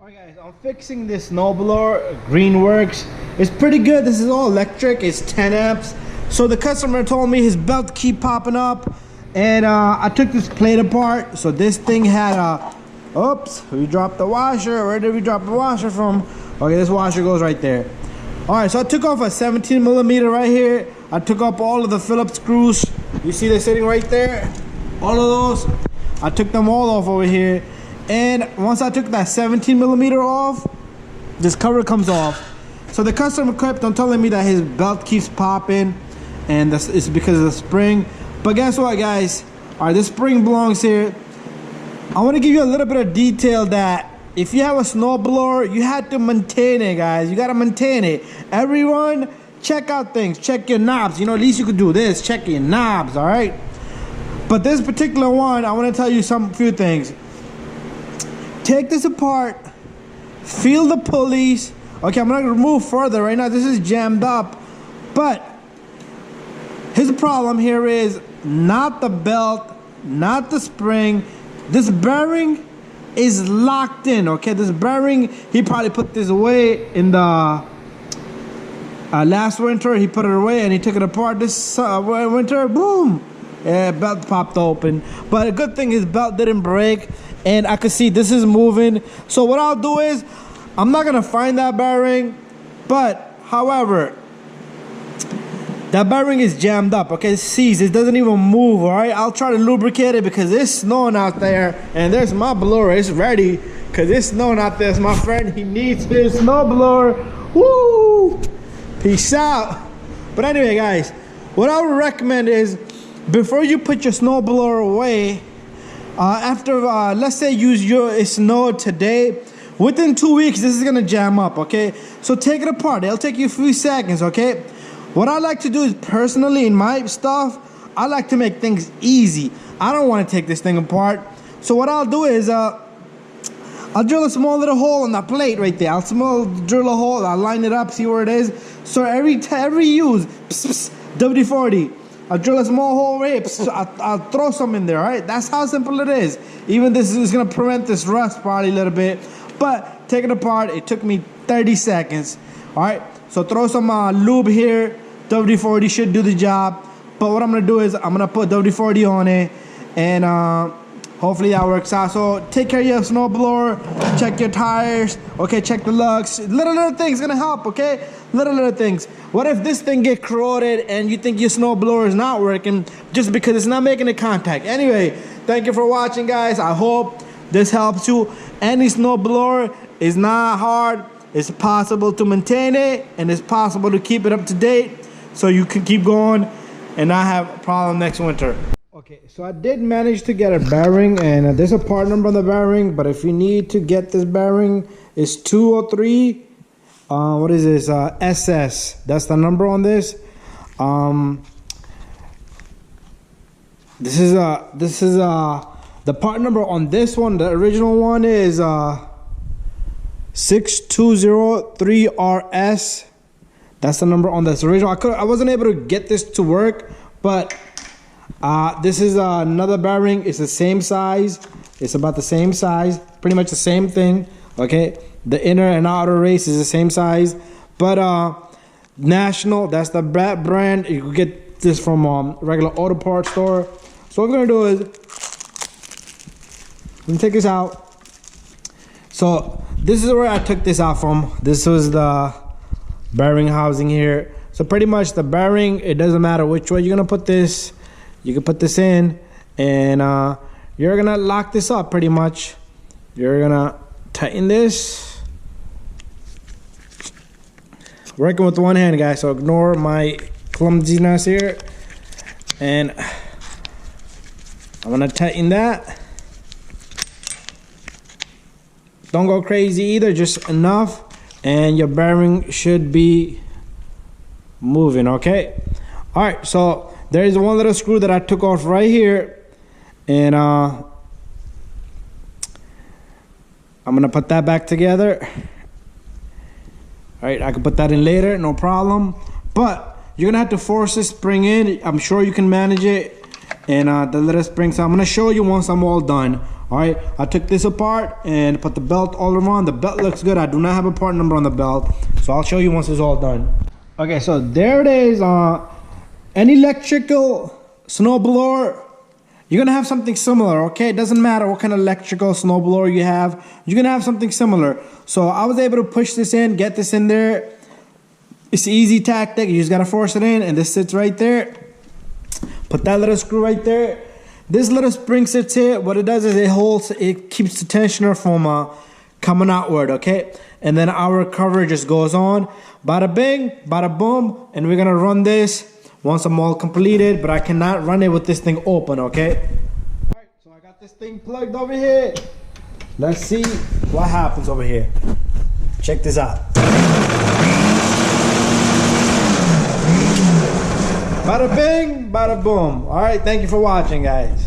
Alright guys, I'm fixing this snowblower, Greenworks. It's pretty good. This is all electric. It's 10 amps. So the customer told me his belt keep popping up, and I took this plate apart. So this thing had a, oops, we dropped the washer. Where did we drop the washer from? Okay, this washer goes right there. Alright, so I took off a 17 millimeter right here. I took up all of the Phillips screws. You see they're sitting right there? All of those. I took them all off over here. And once I took that 17 millimeter off, this cover comes off. So the customer kept on telling me that his belt keeps popping, and it's because of the spring. But guess what, guys? Alright, this spring belongs here. I want to give you a little bit of detail that if you have a snowblower, you have to maintain it, guys. You got to maintain it. Everyone, check out things. Check your knobs. You know, at least you could do this. Check your knobs, alright? But this particular one, I want to tell you few things. Take this apart, feel the pulleys. Okay, I'm gonna remove further right now. This is jammed up, but his problem here is not the belt, not the spring. This bearing is locked in. Okay, this bearing, he probably put this away in the last winter. He put it away and he took it apart this winter. Boom, yeah, belt popped open. But a good thing his belt didn't break. And I can see this is moving. So what I'll do is, I'm not gonna find that bearing, but however, that bearing is jammed up, okay? It seized, it doesn't even move, all right? I'll try to lubricate it because it's snowing out there, and there's my blower, it's ready, because it's snowing out there. It's my friend, he needs his snow blower. Woo! Peace out. But anyway, guys, what I would recommend is, before you put your snow blower away, after let's say it snowed today, within 2 weeks this is gonna jam up, okay? So take it apart. It'll take you a few seconds, okay? What I like to do is, personally, in my stuff, I like to make things easy. I don't want to take this thing apart. So what I'll do is I'll drill a small little hole in the plate right there. I'll drill a hole, I'll line it up, see where it is. So every use, WD-40, I'll drill a small hole right here. I'll throw some in there, all right? That's how simple it is. Even this is going to prevent this rust probably a little bit. But take it apart, it took me 30 seconds, all right? So throw some lube here. WD-40 should do the job. But what I'm going to do is I'm going to put WD-40 on it. And hopefully that works out. So take care of your snowblower. Check your tires. Okay, check the lugs. Little things going to help, okay? Little things. What if this thing get corroded and you think your snowblower is not working just because it's not making the contact? Anyway, thank you for watching, guys. I hope this helps you. Any snowblower is not hard. It's possible to maintain it, and it's possible to keep it up to date so you can keep going and not have a problem next winter. Okay, so I did manage to get a bearing, and there's a part number on the bearing, but if you need to get this bearing, it's 203. What is this? SS. That's the number on this. This is the part number on this one. The original one is 6203RS. That's the number on this original. I wasn't able to get this to work, but this is another bearing. It's the same size. It's about the same size. Pretty much the same thing. Okay. The inner and outer race is the same size, but National, that's the brand. You can get this from regular auto parts store. So what we're gonna do is I'm gonna take this out. So this is where I took this out from. This was the bearing housing here. So pretty much the bearing, it doesn't matter which way you're gonna put this. You can put this in, and you're gonna lock this up pretty much. You're gonna tighten this. Working with one hand, guys, so ignore my clumsiness here. And I'm gonna tighten that. Don't go crazy either, just enough, and your bearing should be moving, okay? All right, so there's one little screw that I took off right here, and I'm gonna put that back together. All right, I can put that in later, no problem. But you're gonna have to force this spring in. I'm sure you can manage it. and the little spring. So I'm gonna show you once I'm all done. All right, I took this apart and put the belt all around. The belt looks good. I do not have a part number on the belt, so I'll show you once it's all done. Okay, so there it is. An electrical snowblower, you're gonna have something similar. Okay, it doesn't matter what kind of electrical snowblower you have, you're gonna have something similar. So I was able to push this in, get this in there. It's an easy tactic. You just gotta force it in, and this sits right there. Put that little screw right there. This little spring sits here. What it does is it keeps the tensioner from coming outward, okay? And then our cover just goes on. Bada bing, bada boom, and we're gonna run this once I'm all completed, but I cannot run it with this thing open, okay? All right, so I got this thing plugged over here. Let's see what happens over here. Check this out. Bada bing, bada boom. All right, thank you for watching, guys.